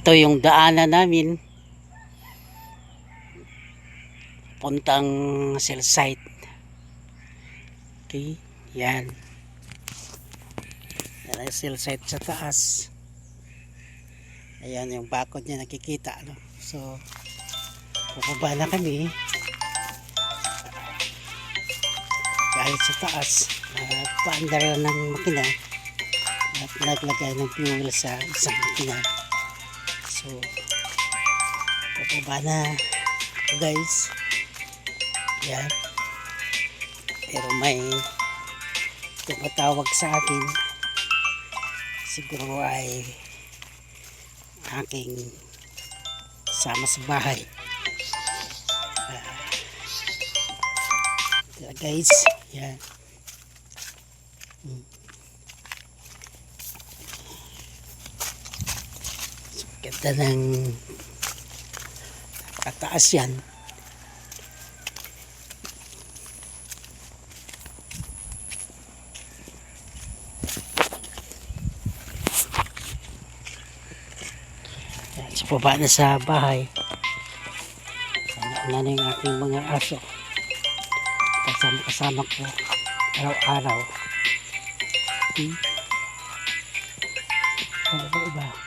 Ito yung daanan namin puntang cell site. Okay, yan. Yan ang cell site sa taas. Ayan yung bakod niya nakikita, no? So bubaba na kami kahit sa taas at paandar ng makina at naglagay ng fuel sa isang makina. So bubaba na ako, guys. Yan. Pero may tumatawag sa akin, siguro ay aking sama sa bahay. Guys, yan. So, ganda ng kataas yan. So, baba na sa bahay. Ano na yung aking mga aso. Kasama ko araw-araw. Ano ba iba?